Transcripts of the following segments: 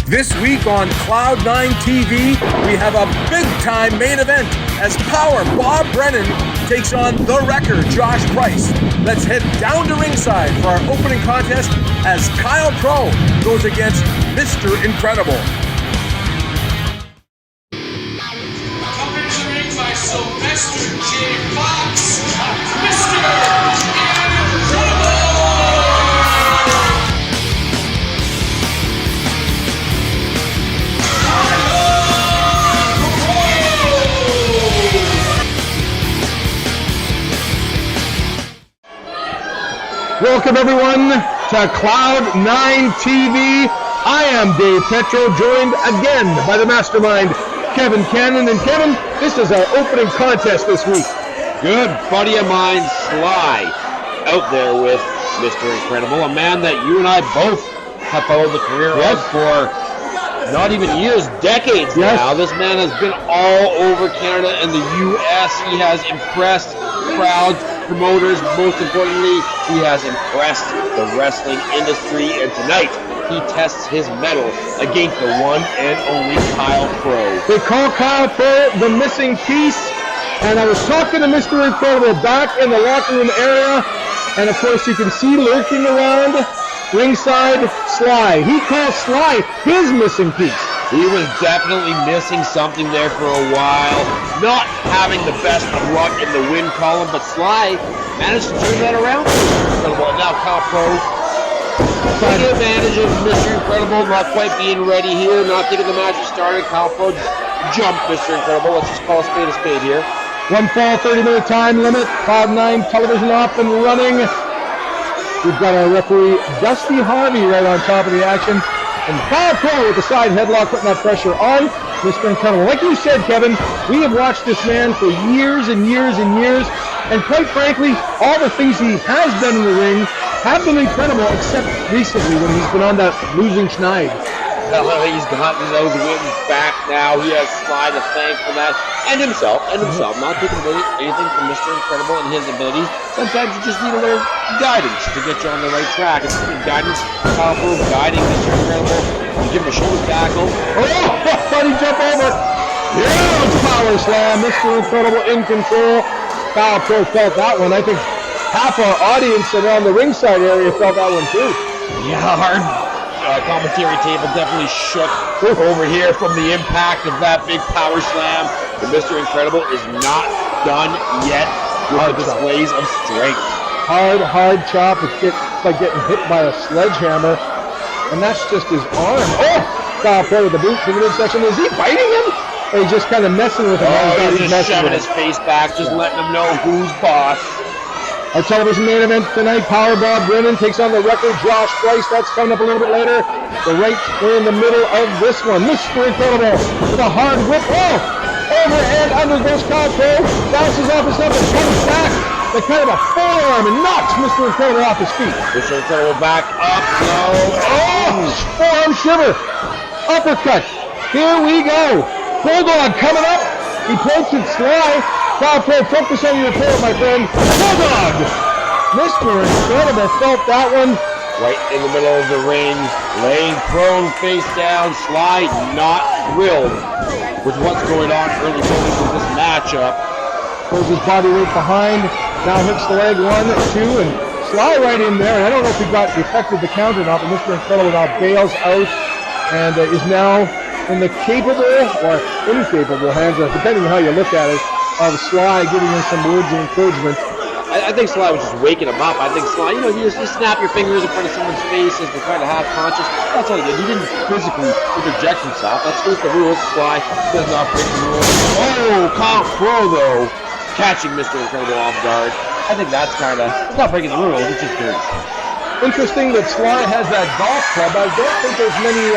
This week on Cloud9 TV, we have a big-time main event as Power Bob Brennan takes on The Wrecker Josh Price. Let's head down to ringside for our opening contest as Kyle Pro goes against Mr. Incredible. Coming to the ring by Sylvester J. Mr. Inkredible! Welcome everyone to Cloud9 TV. I am Dave Petro, joined again by the mastermind, Kevin Cannon. And Kevin, this is our opening contest this week. Good buddy of mine, Sly, out there with Mr. Incredible, a man that you and I both have followed the career of for not even years, decades now. This man has been all over Canada and the U.S. He has impressed crowds, promoters. Most importantly, he has impressed the wrestling industry. And tonight, he tests his mettle against the one and only Kyle Pro. They call Kyle Pro the missing piece. And I was talking to Mr. Incredible back in the locker room area. And of course, you can see lurking around ringside Sly. He calls Sly his missing piece. He was definitely missing something there for a while. Not having the best of luck in the win column, but Sly managed to turn that around. Incredible. And now Kyle Pro taking advantage of Mr. Incredible not quite being ready here, not getting the match started. Kyle Pro jumped Mr. Incredible. Let's just call a spade here. One fall, 30-minute time limit. Cloud9 television off and running. We've got our referee, Dusty Harvey, right on top of the action. And Kyle Pro with the side headlock, putting that pressure on Mr. Incredible. Like you said, Kevin, we have watched this man for years and years and years. And quite frankly, all the things he has done in the ring have been incredible, except recently when he's been on that losing schneid. He's gotten those wins back now. He has Sly to thank for that. And himself. Not taking away anything from Mr. Incredible and his abilities. Sometimes you just need a little guidance to get you on the right track. And speaking of guidance, Kyle Pro guiding Mr. Incredible. You give him a shoulder tackle. Oh, funny jump over. Huge power slam. Mr. Incredible in control. Kyle Pro felt that one. I think half our audience around the ringside area felt that one too. Yeah, hard. Commentary table definitely shook over here from the impact of that big power slam. But Mr. Incredible is not done yet with the displays of strength. Hard chop. It's like getting hit by a sledgehammer. And that's just his arm. Oh! Kyle Pro with the boot to the midsection. Is he biting him? Or he's just kind of messing with him? Oh, he's just shoving his face back, just letting him know who's boss. Our television main event tonight, Power Bob Brennan takes on the Wrecker Josh Price. That's coming up a little bit later. The right, we're in the middle of this one. Mr. Incredible with a hard whip. Oh! Over and under goes Kyle Pro. Bounces off his stuff and comes back. The kind of a forearm and knocks Mr. Incredible off his feet. Mr. Incredible back up. No. Oh! Forearm shiver. Uppercut. Here we go. Bulldog coming up. He pokes it Sly. Kyle Pro, focus on your opponent, my friend. Bulldog! Mr. Incredible felt that one. Right in the middle of the ring, laying prone, face down. Sly not thrilled with what's going on early going into this matchup. Pulls his body weight behind. Now hits the leg, 1, 2, and Sly right in there. And I don't know if he got effected the count or not, but Mr. Incredible now bails out and is now in the capable or incapable hands, depending on how you look at it, of Sly giving him some words of encouragement. I think Sly was just waking him up. I think Sly, you just snap your fingers in front of someone's face as they're kind of half conscious. That's all he did. He didn't physically interject himself. That's just the rules. Sly does not break the rules. Oh, Kyle Pro, though, catching Mr. Incredible off guard. I think that's kind of, it's not breaking the rules, it's just dirty. Interesting that Sly has that golf club. I don't think there's many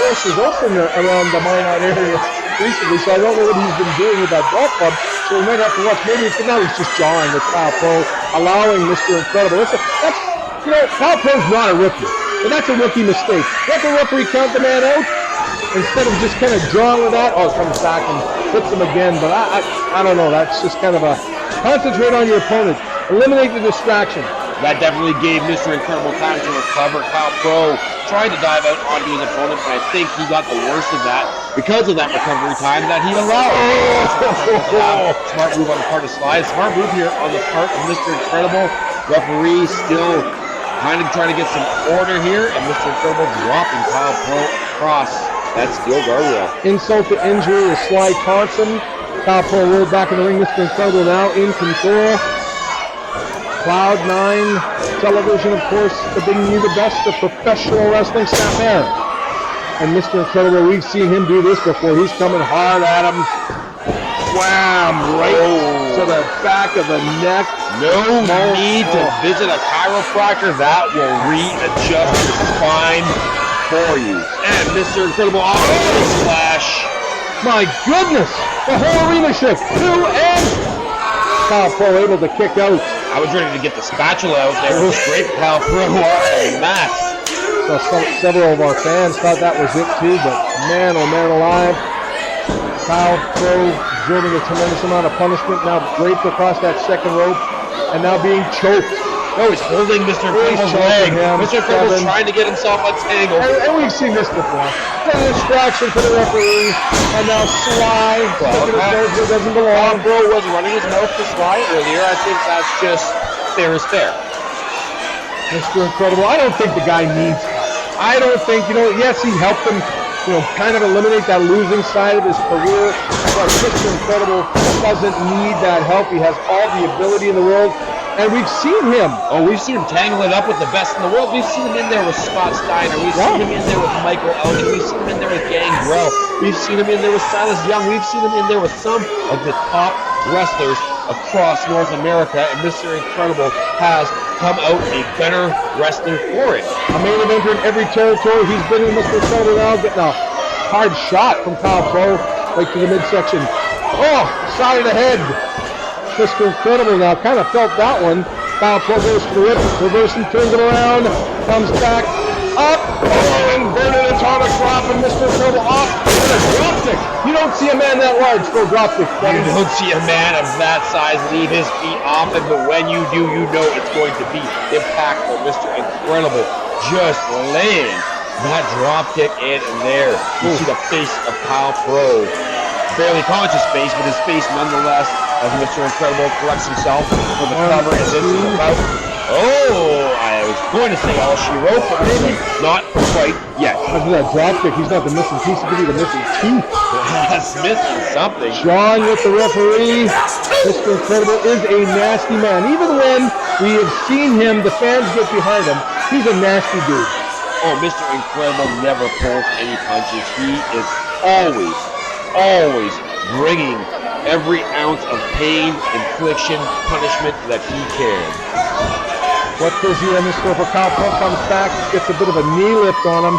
courses open around the Minot area recently, so I don't know what he's been doing with that golf club. So we might have to watch. Maybe it's now he's just jawing with Kyle Pro, allowing Mr. Incredible. Kyle Pro's not a rookie, but that's a rookie mistake. Let the referee count the man out instead of just kind of jawing with that. Oh, it comes back and hits him again. But I don't know. That's just kind of a concentrate on your opponent, eliminate the distraction. That definitely gave Mr. Incredible time to recover. Kyle Pro tried to dive out onto his opponent, but I think he got the worst of that because of that recovery time that he allowed. Smart move on the part of Sly. Smart move here on the part of Mr. Incredible. Referee still kind of trying to get some order here, and Mr. Incredible dropping Kyle Pro across that steel guardrail. Insult to injury is Sly Thompson. Kyle Pro rolled back in the ring. Mr. Incredible now in control. Cloud9 Television, of course, bringing you the best of professional wrestling staff there. And Mr. Incredible, we've seen him do this before. He's coming hard at him. Wham! Right to the back of the neck. No need to visit a chiropractor. That will readjust your spine for you. And Mr. Incredible off the splash. My goodness! The whole arena shift. 2 and Kyle Pro able to kick out. I was ready to get the spatula out there and scrape Kyle Pro off the mat. So several of our fans thought that was it too, but man, oh man alive. Kyle Pro observing a tremendous amount of punishment, now draped across that second rope, and now being choked. No, he's holding Mr. Incredible's leg. Mr. Incredible's trying to get himself untangled. And we've seen this before. The distraction for the referee, and now Sly, sticking his nose where it doesn't belong. Bro was running his mouth to Sly earlier. I think that's just fair is fair. Mr. Incredible, I don't think the guy needs help. I don't think, yes, he helped him, kind of eliminate that losing side of his career, but Mr. Incredible doesn't need that help. He has all the ability in the world. And we've seen him. Oh, we've seen him tangle it up with the best in the world. We've seen him in there with Scott Steiner. We've seen him in there with Michael Elgin. We've seen him in there with Gangrel. We've seen him in there with Silas Young. We've seen him in there with some of the top wrestlers across North America. And Mr. Incredible has come out a better wrestler for it. A main eventer in every territory. He's been in. Mr. Incredible now getting a hard shot from Kyle Pro right to the midsection. Oh, side of the head. Mr. Incredible now kind of felt that one. Kyle Pro goes for the rip, reversing, turns it around, comes back, up, and Brennan atomic drop, and Mr. Incredible off, and a dropkick. You don't see a man that large throw dropkick. You don't see a man of that size leave his feet off it, but when you do, you know it's going to be impactful. Mr. Incredible just laying that dropkick in there. You see the face of Kyle Pro. Barely conscious face, but his face nonetheless, as Mr. Incredible collects himself for the cover, and this is about, I was going to say all she wrote, but maybe not quite yet. After that dropkick, he's not the missing piece, he could be the missing tooth. That's missing something. John with the referee. Mr. Incredible is a nasty man. Even when we have seen him, the fans get behind him, he's a nasty dude. Oh, Mr. Incredible never pulls any punches. He is always bringing every ounce of pain, infliction, punishment that he can. What does he in this for? Kyle Pro comes back, gets a bit of a knee lift on him.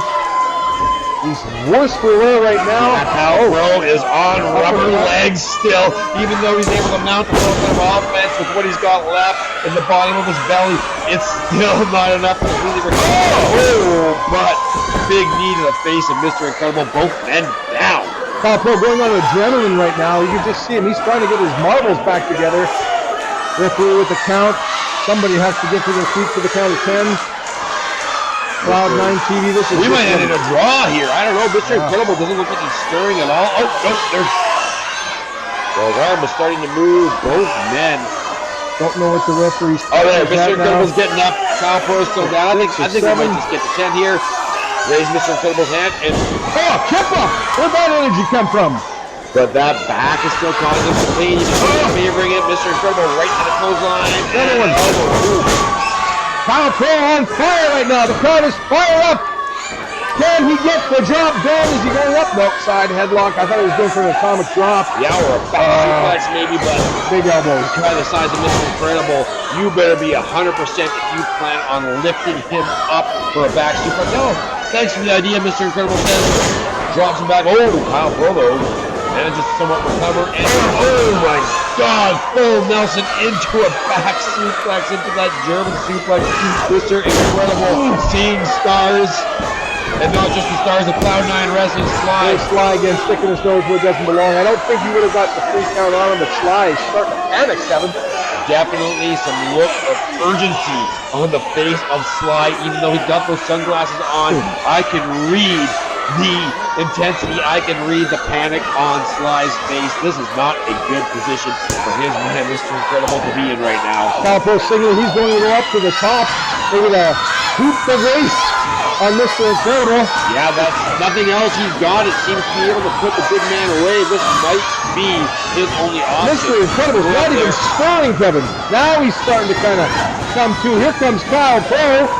He's worse for wear right now. Kyle Pro is on rubber legs still, even though he's able to mount a little bit of offense with what he's got left in the bottom of his belly. It's still not enough to really recover. But big knee to the face of Mr. Incredible, both men down. Kyle Pro going on adrenaline right now. You can just see him. He's trying to get his marbles back together. Referee with the count. Somebody has to get to their feet for the count of 10. Cloud9 TV. This is. We might end in a draw here. I don't know. Mr. Incredible doesn't look like he's stirring at all. Oh, no, there's. The arm is starting to move. Both men. Don't know what the referee's. Oh, there. Mr. Incredible's getting up. Kyle Pro's still down. I think we might just get to 10 here. Raise Mr. Incredible's hand and kip up! Where'd that energy come from? But that back is still causing some pain. You can see favoring it. Mr. Incredible right to the clothesline. Another one. Kyle Pro on fire right now. The crowd is fired up. Can he get the job done? Is he going up? Nope, side headlock. I thought he was going for an atomic drop. Yeah, or a back suplex maybe, but big elbows. Try the size of Mr. Incredible. You better be 100% if you plan on lifting him up for a back suplex. No. Thanks for the idea, Mr. Incredible says. Drops him back. Oh, Kyle Pro though manages to somewhat recover. And oh my God, full Nelson into a back suplex, into that German suplex. Mr. Incredible seeing stars. And not just the stars of Cloud9 Wrestling. Sly again, sticking his nose where it doesn't belong. I don't think he would have got the 3 count on him, but Sly is starting to panic, Kevin. definitely some look of urgency on the face of Sly. Even though he's got those sunglasses on, I can read the intensity. I can read the panic on Sly's face. This is not a good position for his man, Mr. Incredible, to be in right now. Kyle Pro signaling he's going to go up to the top. They're going to hoop the race on Mr. Incredible. Yeah, that's nothing else he's got. It seems to be able to put the big man away. This might be his only option. Mr. Incredible not even spurring Kevin. Now he's starting to kind of come to. Here comes Kyle Pro.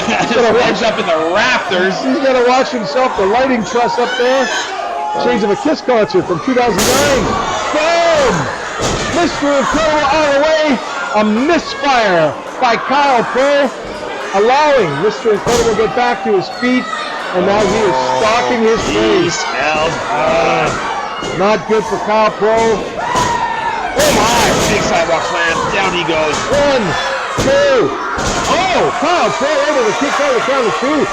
Just legs up in the rafters. He's got to watch himself. The lighting truss up there. Shades of a Kiss concert from 2009. Boom! Mr. Incredible out of the way. A misfire by Kyle Pro, allowing Mr. Incredible to get back to his feet. And now he is stalking his He face. smells good. Not good for Kyle Pro. Oh my! Big sidewalk slam. Down he goes. 1, 2. Oh, Kyle Pro able to kick out the count of 2.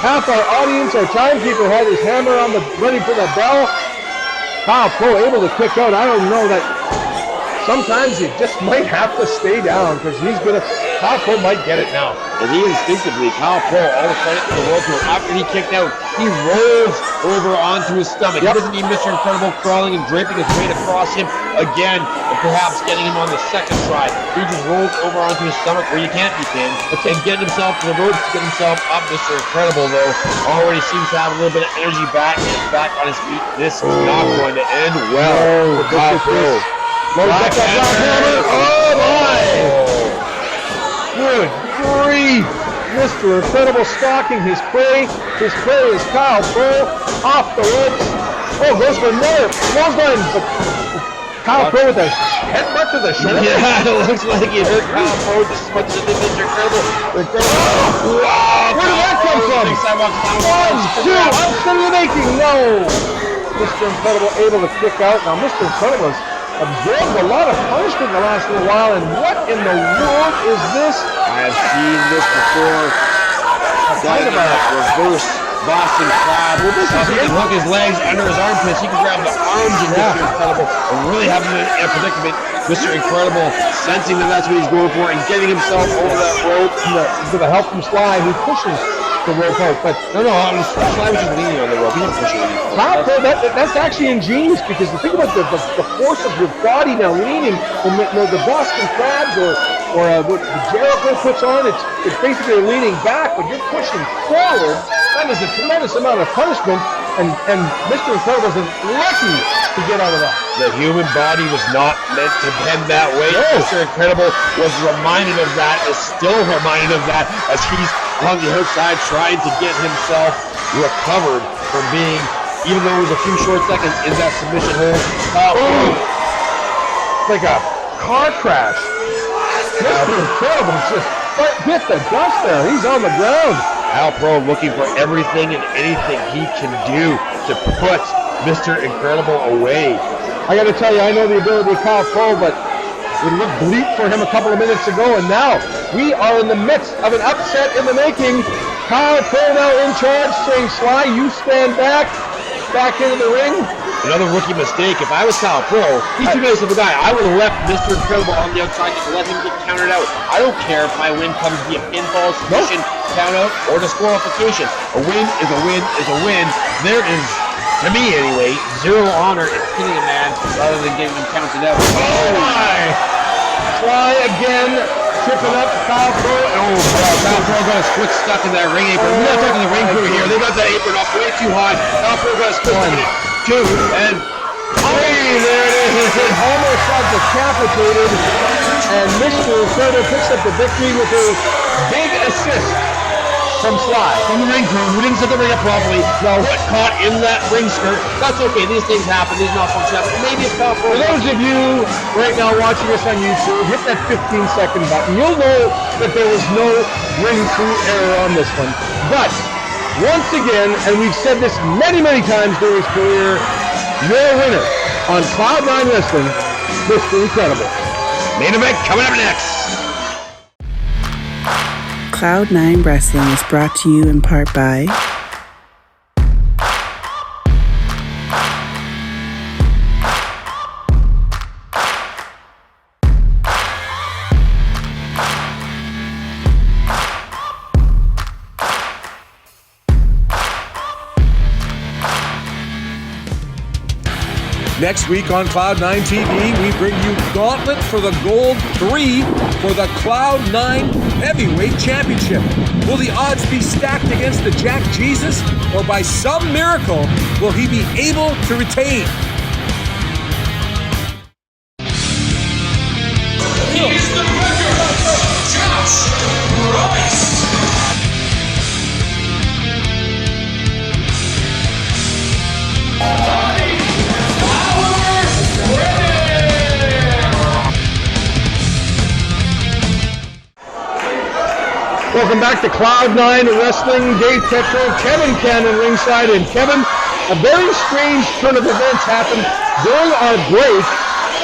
Half our audience, our timekeeper, had his hammer on the ready for the bell. Kyle Pro able to kick out. I don't know that. Sometimes you just might have to stay down because Kyle Pro might get it now. And he instinctively, Kyle Pro, all the credit in the world to him. After he kicked out, he rolls over onto his stomach. Yep. He doesn't need Mr. Incredible crawling and draping his weight across him again, and perhaps getting him on the second try. He just rolls over onto his stomach where you can't be pinned, and getting himself to the ropes to get himself up. Mr. Incredible, though, already seems to have a little bit of energy back, and is back on his feet. This is not going to end well for Kyle Pro. Black hammer. Oh my! Good grief! Mr. Incredible stalking his prey. His prey is Kyle Pro off the ropes. Oh, goes for another clothesline, but Kyle Pro with a headbutt to the shoulder. Yeah, it looks like he hurt Kyle Pro just as much as it did Mr. Incredible. Wow! Where did that come from? 1, 2, outside of the making. No! Mr. Incredible able to kick out. Now, Mr. Incredible has absorbed a lot of punishment in the last little while, and what in the world is this? I have seen this before. Kind of a reverse Boston Crab. Well, this is he can hook his legs under his armpits. He can grab the arms of Mr. Incredible and really have him in a predicament. Mr. Incredible sensing that that's what he's going for and getting himself over that rope. With the help from Sly, who pushes the rope out. But No, Sly was just leaning on the rope. He didn't push it anything. Kyle Pro, that's actually ingenious because the thing about the force of your body now leaning, the Boston Crabs or what the Jericho puts on, it's basically leaning back, but you're pushing forward. That is a tremendous amount of punishment, and Mr. Incredible is lucky to get out of that. The human body was not meant to bend that way. No. Mr. Incredible was reminded of that, is still reminded of that as he's on the outside trying to get himself recovered from being, even though it was a few short seconds, in that submission hold. Like a car crash. Mr. Incredible just hit the dust there. He's on the ground. Kyle Pro looking for everything and anything he can do to put Mr. Incredible away. I got to tell you, I know the ability of Kyle Pro, but it looked bleak for him a couple of minutes ago, and now we are in the midst of an upset in the making. Kyle Pro now in charge, saying, Sly, you stand back into the ring. Another rookie mistake. If I was Kyle Pro, he's too nice of a guy. I would have left Mr. Incredible on the outside just to let him get counted out. I don't care if my win comes via pinfall, submission, count out, or disqualification. A win is a win is a win. There is, to me anyway, zero honor in pinning a man rather than getting him counted out. Oh my! Sly again, tripping up Kyle Pro. Oh, Kyle Pro got his foot stuck in that ring apron. We're not talking the ring crew here. They got that apron up way too high. Kyle Pro got his foot in it. 2 and 3. There it is. It almost got decapitated, and Mr. Incredible picks up the victory with a big assist from Sly. From the ring crew, who didn't set the ring up properly. No. Foot caught in that ring skirt. That's okay. These things happen. These malfunctions happen. Maybe it's Kyle Pro. For those of you right now watching us on YouTube, hit that 15-second button. You'll know that there was no ring crew error on this one. But once again, and we've said this many, many times during his career, your winner on Cloud9 Wrestling, Mr. Incredible. Main event coming up next. Cloud9 Wrestling is brought to you in part by Next week on Cloud9 TV, we bring you Gauntlet for the Gold 3 for the Cloud9 Heavyweight Championship. Will the odds be stacked against the Jack Jesus, or by some miracle, will he be able to retain? He's the record, Josh Price. Welcome back to Cloud9 Wrestling. Dave Petro, Kevin Cannon ringside. And Kevin, a very strange turn of events happened during our break.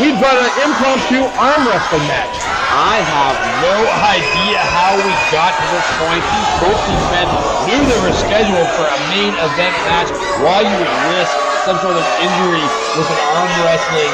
We've got an impromptu arm wrestling match. I have no idea how we got to this point. These both these men knew they were scheduled for a main event match. Why you would risk some sort of injury with an arm wrestling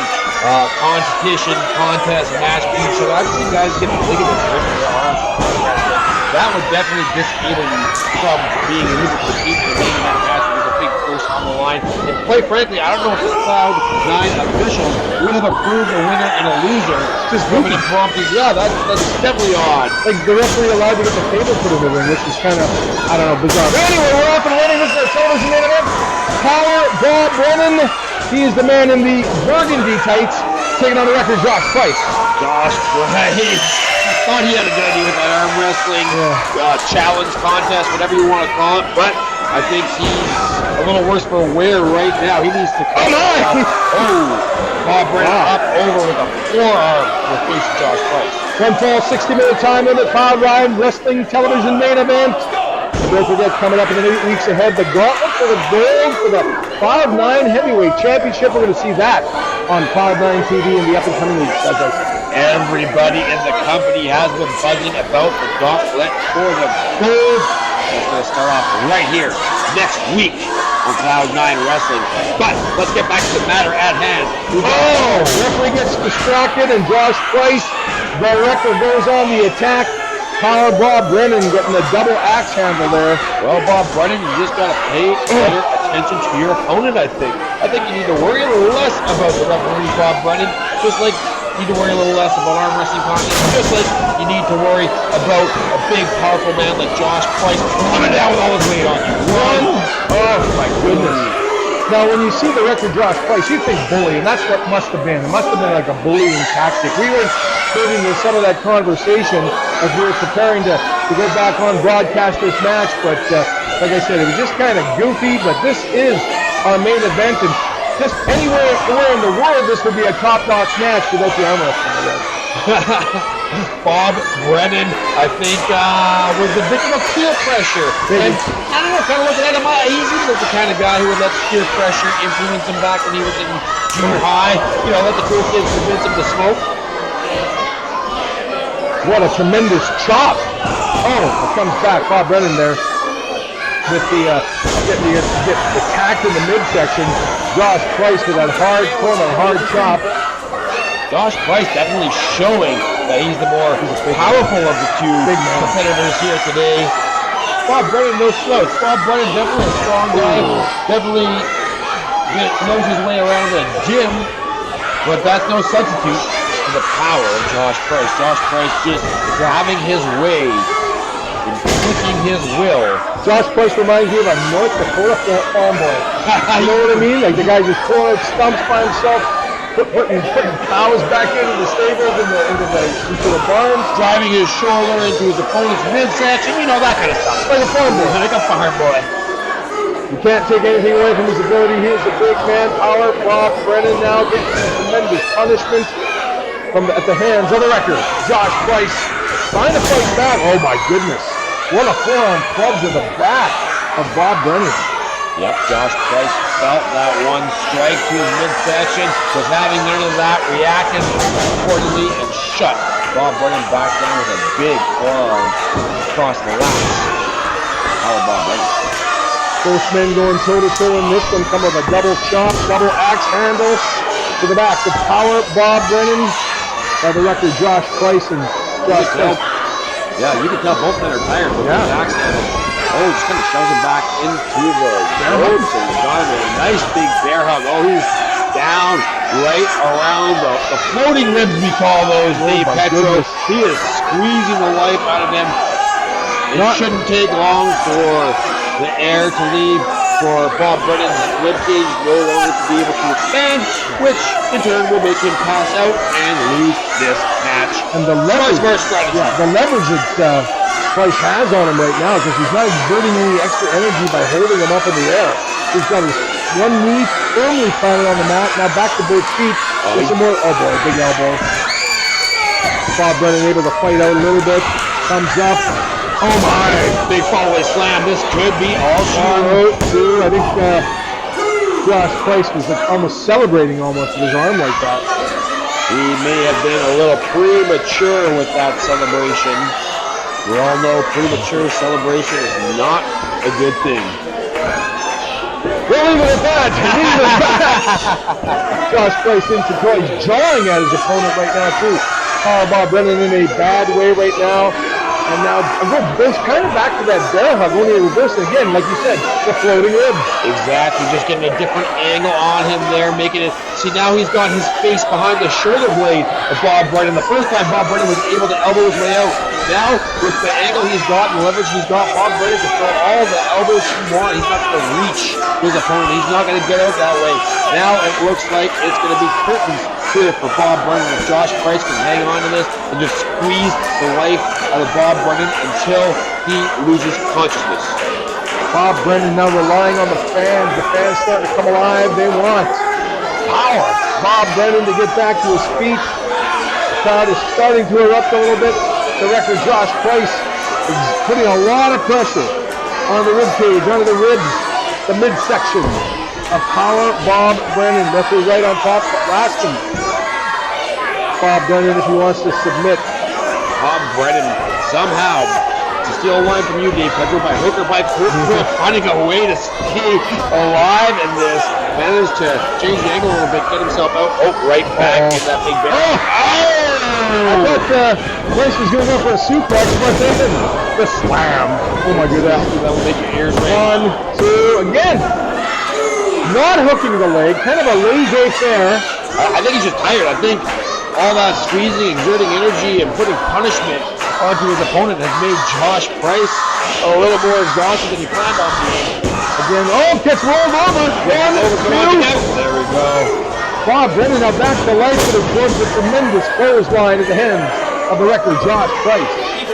competition, contest, match between each other? I've seen guys get ligaments ripped in their arms from arm wrestling. That would definitely disable you from being able to compete in the main event match with a big push on the line. And quite frankly, I don't know if the Cloud9 officials would have approved a winner and a loser Just from an goofy. impromptu. Yeah, that's definitely odd. Like the referee allowed to get the table put in the ring, which is kind of, I don't know, bizarre. But anyway, we're off and running. This is our television main event. Power Bob Brennan. He is the man in the burgundy tights, taking on the record Josh Price. Josh Price. Thought he had a good idea with that arm wrestling challenge, contest, whatever you want to call it, but I think he's a little worse for wear right now. He needs to come up. Oh, Bob Brennan up over with a forearm for facing Josh Price. One fall, 60-minute time limit, Cloud9 Wrestling television main event. Don't forget, coming up in the 8 weeks ahead, the Gauntlet for the Gold for the Cloud9 Heavyweight Championship. We're going to see that on Cloud9 TV in the up-and-coming weeks, as I said. Everybody in the company has been buzzing about the Gauntlet for the Gold. It's going to start off right here next week on Cloud9 Wrestling. But let's get back to the matter at hand. Referee gets distracted, and Josh Price, the record, goes on the attack. Power Bob Brennan getting the double axe handle there. Well, Bob Brennan, you just got to pay better attention to your opponent, I think. I think you need to worry a little less about the referee, Bob Brennan, just like you need to worry a little less about arm wrestling contests, just like you need to worry about a big, powerful man like Josh Price coming down with all his weight on you. Oh, my goodness. Now, when you see the record Josh Price, you think bully, and that's what must have been. It must have been like a bullying tactic. We were privy to some of that conversation as we were preparing to go back on broadcast this match, but like I said, it was just kind of goofy, but this is our main event, and just anywhere in the world, this would be a top-notch match without the arm wrestling. Bob Brennan, I think, was a victim of peer pressure. And I don't know, kind of looking at him, he seems like the kind of guy who would let peer pressure influence him back when he was in junior high. You know, let the cool kids convince him to smoke. What a tremendous chop. Oh, it comes back. Bob Brennan there with the get attacked in the midsection. Josh Price with that hard corner, hard chop. Josh Price definitely showing that he's the more powerful of the two competitors here today. Bob Brennan, no slouch. Bob Brennan, definitely a strong guy. Definitely knows his way around the gym, but that's no substitute for the power of Josh Price. Josh Price just having his way and clicking his will. Josh Price reminds me of a North Dakota farm boy. You know what I mean? Like the guy just pulling out stumps by himself, putting cows back into the stables, into the barns, Driving his shoulder into his opponent's midsection, you know, that kind of stuff. like a farm boy. Like a farm boy. You can't take anything away from his ability. He is a big man. Power. Bob Brennan now getting some tremendous punishment at the hands of the record. Josh Price trying to fight back. Oh my goodness. What a forearm club to the back of Bob Brennan. Yep, Josh Price felt that one strike to his midsection, was having none of that, reacted accordingly, and shut Bob Brennan back down with a big forearm across the lats. How about Bob Brennan? Both men going toe-to-toe in this one. Come with a double chop, double axe handle to the back. The power, Bob Brennan. By the record, Josh Price and Josh Price. Yeah, you can tell both men are tired with these axe handles. Oh, just kind of shoves him back into the ropes and got him a nice big bear hug. Oh, he's down right around the floating ribs, we call those, Dave my Petro. goodness. He is squeezing the life out of him. It shouldn't take long for the air to leave for Bob Brennan's ribcage no longer to be able to expand, which in turn will make him pass out and lose this match. And the leverage, Smart strategy. the leverage that Price has on him right now, because he's not exerting any extra energy by holding him up in the air. He's got his one knee firmly planted on the mat. Now back to both feet. With some more, oh boy, big elbow. Bob Brennan able to fight out a little bit. Comes up. Oh my! Big follow-away slam. This could be all she wrote. 1, 2. I think Josh Price was like almost celebrating almost with his arm like that. He may have been a little premature with that celebration. We all know premature celebration is not a good thing. We'll leave it at that. Josh Price in control. He's jawing at his opponent right now too. Bob Brennan in a bad way right now. And now goes kind of back to that bear hug, only reversing again, like you said, the floating ribs. Exactly, just getting a different angle on him there, making it. See, now he's got his face behind the shoulder blade of Bob Brennan. The first time Bob Brennan was able to elbow his way out. Now, with the angle he's got and the leverage he's got, Bob Brennan can throw all the elbows he wants. He's not going to reach his opponent. He's not going to get out that way. Now it looks like it's going to be curtains here for Bob Brennan. If Josh Price can hang on to this and just squeeze the life out of Bob Brennan until he loses consciousness. Bob Brennan now relying on the fans. The fans starting to come alive. They want power. Bob Brennan to get back to his feet. The crowd is starting to erupt a little bit. The record, Josh Price is putting a lot of pressure on the rib cage, under the ribs, the midsection of power. Bob Brennan, referee right on top, asking Bob Brennan if he wants to submit. Bob Brennan somehow, to steal a line from you, Dave Pedro, by hook or by crook, finding a way to stay alive in this, managed to change the angle a little bit, get himself out, right back in that big bear. I thought Price was going to go for a suplex, but then the slam. Oh my goodness. That will make your ears ring. 1, 2, again. Not hooking the leg, kind of a laissez-faire. I think he's just tired. I think all that squeezing, exerting energy, and putting punishment onto his opponent has made Josh Price a little more exhausted than he planned on being. Again, gets rolled over. 1, 2. There we go. Bob Brennan now back to life, but absorbs a tremendous clothesline at the hands of the record, Josh Price.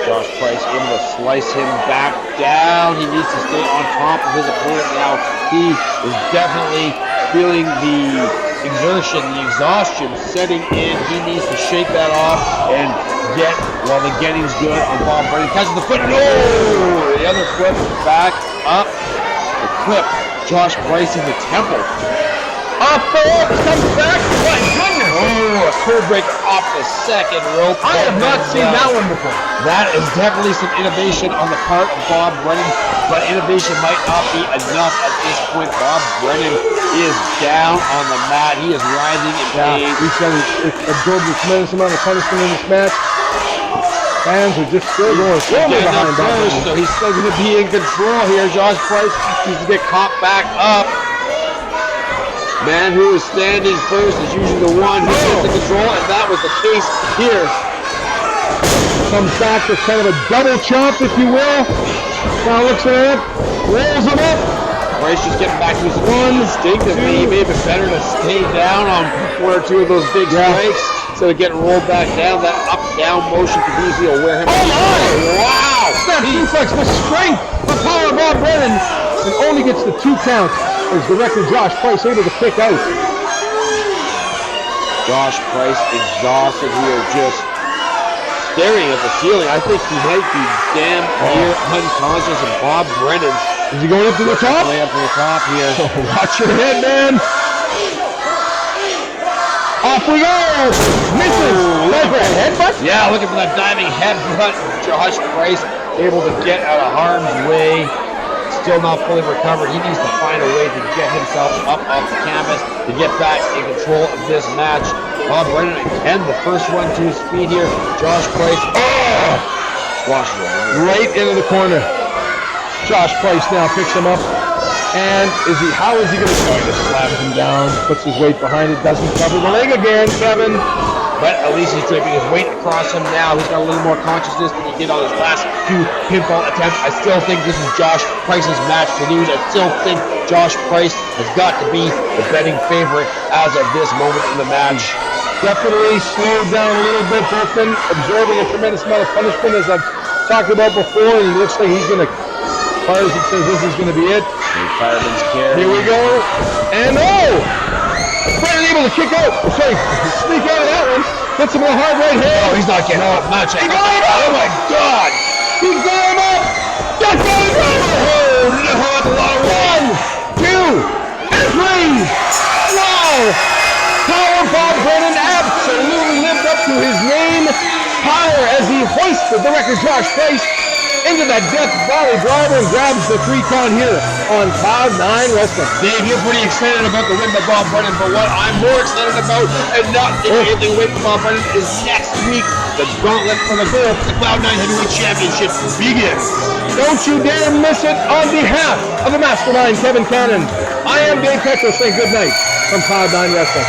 Josh Price able to slice him back down. He needs to stay on top of his opponent now. He is definitely feeling the exertion, the exhaustion setting in. He needs to shake that off and get, while the getting's good on Bob Brennan. Catches the foot. No! The other foot back up. The clip. Josh Price in the temple. Off the ropes, comes back. My goodness! Oh, a code breaker off the second rope. I have not seen that one before. That is definitely some innovation on the part of Bob Brennan, but innovation might not be enough at this point. Bob Brennan is down on the mat. He is rising in pain. He said it absorbed a tremendous amount of punishment in this match. Fans are just still going slowly behind Bob Brennan. So he's still going to be in control here. Josh Price needs to get caught back up. Man who is standing first is usually the one who gets the control, and that was the case here. Comes back with kind of a double chop, if you will. Now looks at it, rolls him up. Price just getting back to his one instinctively. He may have been better to stay down on one or two of those big strikes instead of getting rolled back down. That up-down motion could easily wear him. Oh my! Wow! Snap suplex, the strength, the power of Bob Brennan, and only gets the 2 count. Is the record Josh Price able to kick out? Josh Price exhausted here, just staring at the ceiling. I think he might be damn near unconscious, and Bob Brennan is he going up to the top? Way up to the top here. Watch your head, man. Off we go. Misses. Like a headbutt? Yeah, looking for that diving headbutt. Josh Price able to get out of harm's way. Still not fully recovered. He needs to find a way to get himself up off the canvas to get back in control of this match. Bob Brennan again, the first one to his feet here. Josh Price squashes him right into the corner. Josh Price now picks him up And how is he going to try to slam him down? Puts his weight behind it, doesn't cover the leg again, Kevin. But at least he's draping his weight across him now. He's got a little more consciousness than he did on his last few pinfall attempts. I still think this is Josh Price's match to lose. I still think Josh Price has got to be the betting favorite as of this moment in the match. Definitely slowed down a little bit. Both men absorbing a tremendous amount of punishment, as I've talked about before, and it looks like he's going to, as far as it says, this is going to be it. Fireman's carry. Here we go. And Brennan able to kick out. Sorry, sneak out of that one. Hits him with a hard right hand. Oh, he's not getting up. Not He checking. got him up. Oh my God. He got him up. That's got him up. Oh, that's a lot of weight. 1, 2, and 3. Wow. Power Bob Brennan absolutely lived up to his name. Power as he hoisted the record Josh Price into that Death Valley driver and grabs the 3 count here on Cloud 9 Wrestling. Dave, you're pretty excited about the win by Bob Brennan, but what I'm more excited about, and not taking anything away from Bob Brennan, is next week the gauntlet for the gold the Cloud 9 Heavyweight Championship begins. Don't you dare miss it. On behalf of the mastermind, Kevin Cannon, I am Dave Petro saying good night from Cloud 9 Wrestling.